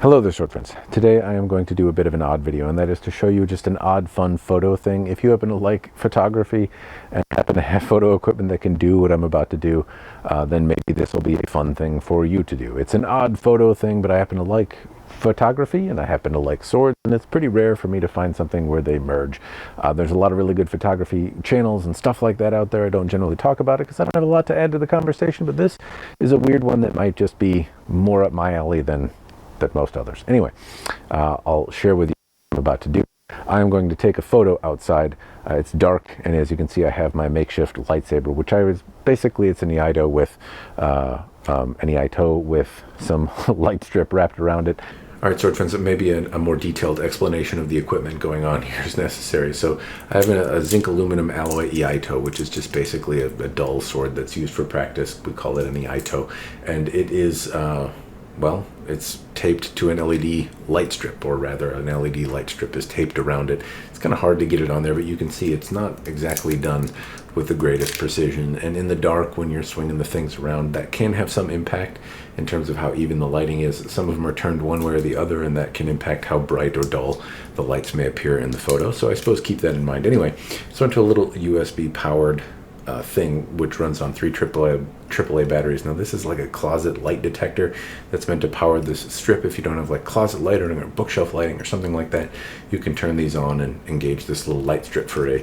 Hello there, sword friends. Today I am going to do a bit of an odd video, and that is to show you just an odd, fun photo thing. If you happen to like photography and happen to have photo equipment that can do what I'm about to do, then maybe this will be a fun thing for you to do. It's an odd photo thing, but I happen to like photography and I happen to like swords, and it's pretty rare for me to find something where they merge. There's a lot of really good photography channels and stuff like that out there. I don't generally talk about it because I don't have a lot to add to the conversation, but this is a weird one that might just be more up my alley than most others. Anyway, I'll share with you what I'm about to do. I am going to take a photo outside. It's dark, and as you can see, I have my makeshift lightsaber, which basically it's an Iaito with some light strip wrapped around it. All right, sword friends, maybe a more detailed explanation of the equipment going on here is necessary. So I have a zinc aluminum alloy Iaito, which is just basically a dull sword that's used for practice. We call it an Iaito, and it is well, it's taped to an LED light strip, or rather an LED light strip is taped around it. It's kind of hard to get it on there, but you can see it's not exactly done with the greatest precision. And in the dark, when you're swinging the things around, that can have some impact in terms of how even the lighting is. Some of them are turned one way or the other, and that can impact how bright or dull the lights may appear in the photo. So I suppose keep that in mind. Anyway, so into a little USB powered thing which runs on 3 AAA batteries. Now this is like a closet light detector that's meant to power this strip. If you don't have like closet lighting or bookshelf lighting or something like that, you can turn these on and engage this little light strip for a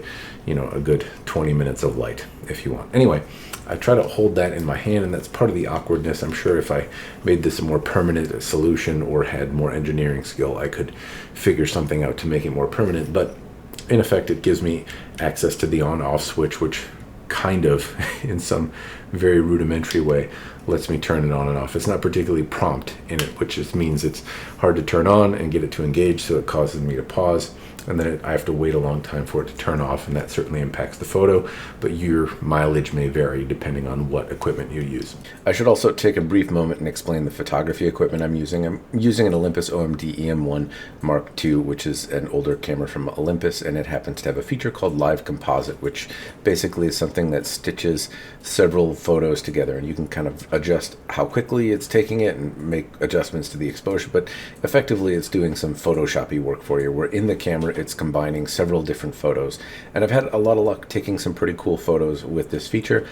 good 20 minutes of light if you want. Anyway, I try to hold that in my hand, and that's part of the awkwardness. I'm sure if I made this a more permanent solution or had more engineering skill, I could figure something out to make it more permanent, but in effect it gives me access to the on-off switch, which kind of, in some very rudimentary way, lets me turn it on and off. It's not particularly prompt in it, which just means it's hard to turn on and get it to engage, so it causes me to pause, and then I have to wait a long time for it to turn off, and that certainly impacts the photo, but your mileage may vary depending on what equipment you use. I should also take a brief moment and explain the photography equipment I'm using. I'm using an Olympus OMD EM1 Mark II, which is an older camera from Olympus, and it happens to have a feature called Live Composite, which basically is something that stitches several photos together, and you can kind of adjust how quickly it's taking it and make adjustments to the exposure, but effectively it's doing some Photoshoppy work for you, where in the camera it's combining several different photos. And I've had a lot of luck taking some pretty cool photos with this feature.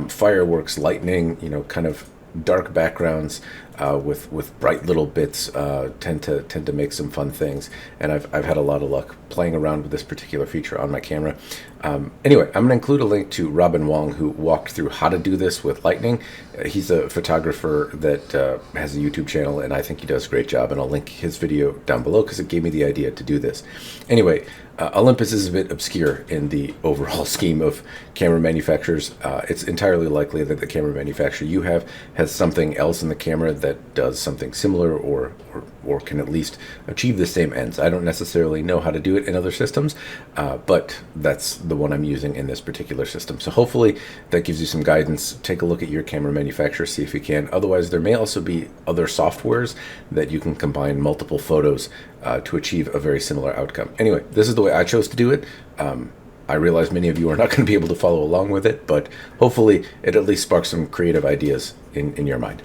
Fireworks, lightning, kind of dark backgrounds with bright little bits tend to make some fun things, and I've had a lot of luck playing around with this particular feature on my camera. Anyway, I'm going to include a link to Robin Wong, who walked through how to do this with lightning. He's a photographer that has a YouTube channel, and I think he does a great job, and I'll link his video down below because it gave me the idea to do this. Anyway, Olympus is a bit obscure in the overall scheme of camera manufacturers. It's entirely likely that the camera manufacturer you have has something else in the camera that does something similar or can at least achieve the same ends. I don't necessarily know how to do it in other systems, but that's the one I'm using in this particular system. So hopefully that gives you some guidance. Take a look at your camera manufacturer, see if you can. Otherwise, there may also be other softwares that you can combine multiple photos to achieve a very similar outcome. Anyway, this is the way I chose to do it. I realize many of you are not going to be able to follow along with it, but hopefully it at least sparks some creative ideas in your mind.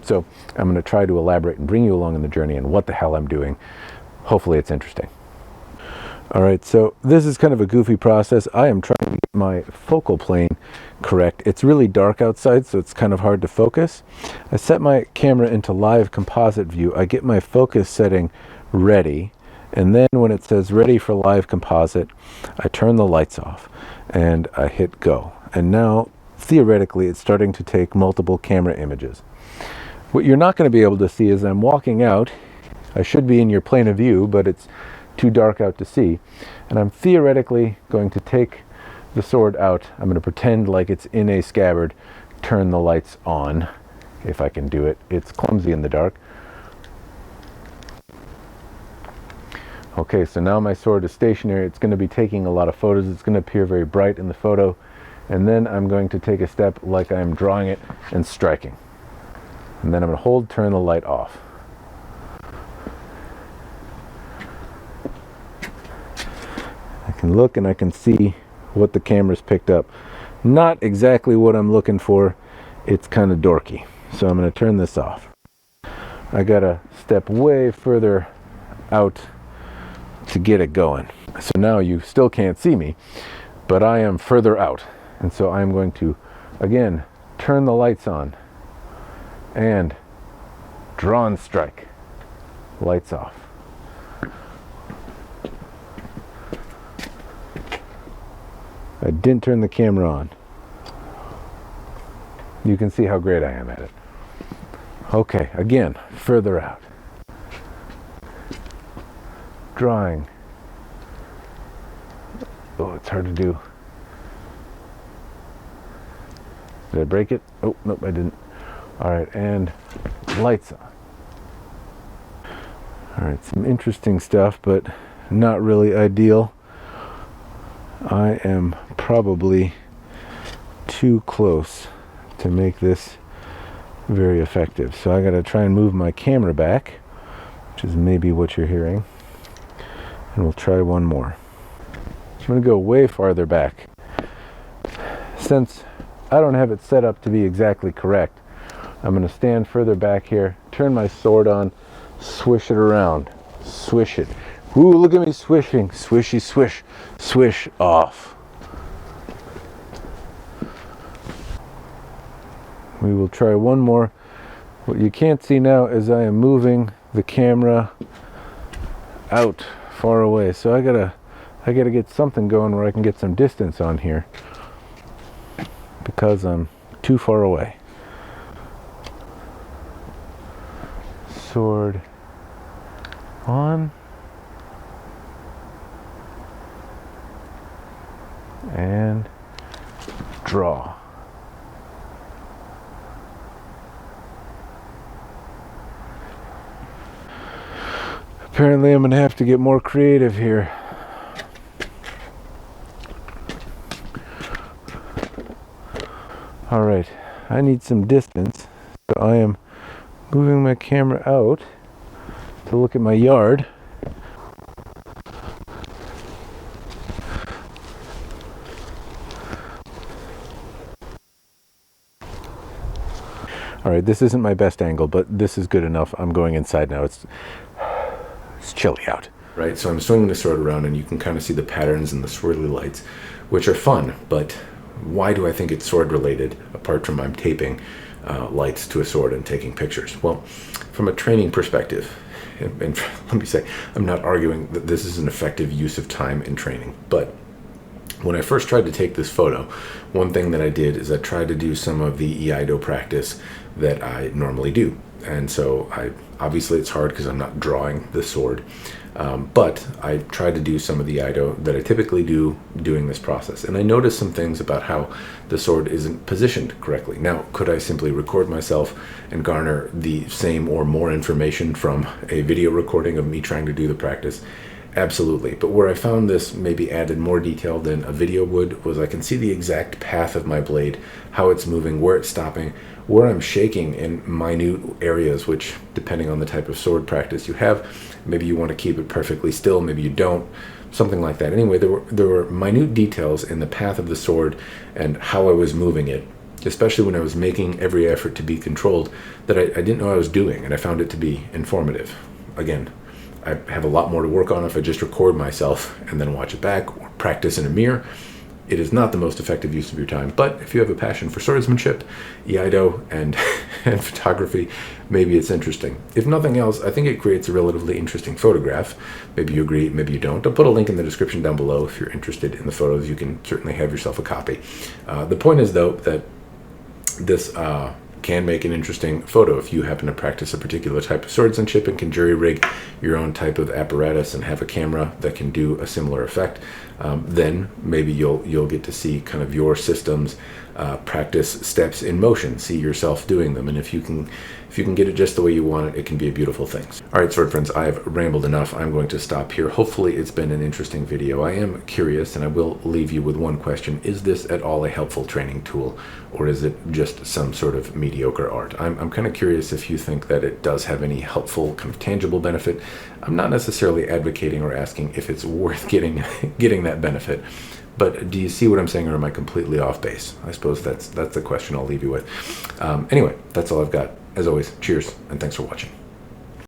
So I'm going to try to elaborate and bring you along in the journey and what the hell I'm doing. Hopefully it's interesting. All right, so this is kind of a goofy process. I am trying to get my focal plane correct. It's really dark outside, so it's kind of hard to focus. I set my camera into live composite view. I get my focus setting ready, and then when it says ready for live composite, I turn the lights off and I hit go. And now, theoretically, it's starting to take multiple camera images. What you're not going to be able to see is I'm walking out. I should be in your plane of view, but it's too dark out to see. And I'm theoretically going to take the sword out. I'm going to pretend like it's in a scabbard, turn the lights on, if I can do it. It's clumsy in the dark. Okay, so now my sword is stationary. It's going to be taking a lot of photos. It's going to appear very bright in the photo. And then I'm going to take a step like I'm drawing it and striking. And then I'm going to hold, turn the light off. I can look and I can see what the camera's picked up. Not exactly what I'm looking for. It's kind of dorky. So I'm going to turn this off. I gotta step way further out to get it going. So now you still can't see me, but I am further out. And so I'm going to, again, turn the lights on and draw and strike. Lights off. I didn't turn the camera on. You can see how great I am at it. Okay, again, further out. Drawing. Oh, it's hard to do. Did I break it? Oh, nope, I didn't. All right, and lights on. All right, some interesting stuff, but not really ideal. I am probably too close to make this very effective. So I gotta try and move my camera back, which is maybe what you're hearing. And we'll try one more. I'm gonna go way farther back. Since I don't have it set up to be exactly correct, I'm gonna stand further back here, turn my sword on, swish it around, swish it. Ooh, look at me swishing. Swishy, swish, swish off. We will try one more. What you can't see now is I am moving the camera out far away. So I gotta get something going where I can get some distance on here because I'm too far away. Sword on. And draw. Apparently I'm gonna have to get more creative here. All right, I need some distance, so I am moving my camera out to look at my yard. All right, this isn't my best angle, but this is good enough. I'm going inside now. It's chilly out. Right, so I'm swinging the sword around and you can kind of see the patterns and the swirly lights, which are fun, but why do I think it's sword related, apart from I'm taping lights to a sword and taking pictures? Well, from a training perspective, and let me say, I'm not arguing that this is an effective use of time in training, but when I first tried to take this photo, one thing that I did is I tried to do some of the Iaito practice that I normally do. And so obviously it's hard because I'm not drawing the sword, but I tried to do some of the Iaito that I typically do doing this process. And I noticed some things about how the sword isn't positioned correctly. Now, could I simply record myself and garner the same or more information from a video recording of me trying to do the practice? Absolutely. But where I found this maybe added more detail than a video would was I can see the exact path of my blade, how it's moving, where it's stopping, where I'm shaking in minute areas, which depending on the type of sword practice you have, maybe you want to keep it perfectly still, maybe you don't, something like that. Anyway, there were minute details in the path of the sword and how I was moving it, especially when I was making every effort to be controlled, that I didn't know I was doing, and I found it to be informative. Again, I have a lot more to work on if I just record myself and then watch it back or practice in a mirror. It is not the most effective use of your time, but if you have a passion for swordsmanship, Iaito, and photography, maybe it's interesting. If nothing else, I think it creates a relatively interesting photograph. Maybe you agree, maybe you don't. I'll put a link in the description down below. If you're interested in the photos, you can certainly have yourself a copy. The point is, though, that this can make an interesting photo if you happen to practice a particular type of swordsmanship and can jury rig your own type of apparatus and have a camera that can do a similar effect. Then maybe you'll get to see kind of your system's practice steps in motion, see yourself doing them, and if you can get it just the way you want it, it can be a beautiful thing. All right, sword friends, I've rambled enough. I'm going to stop here. Hopefully it's been an interesting video. I am curious, and I will leave you with one question. Is this at all a helpful training tool, or is it just some sort of mediocre art? I'm kind of curious if you think that it does have any helpful kind of tangible benefit. I'm not necessarily advocating or asking if it's worth getting that benefit, but do you see what I'm saying, or am I completely off base? I suppose that's the question I'll leave you with. Anyway, that's all I've got. As always, cheers, and thanks for watching.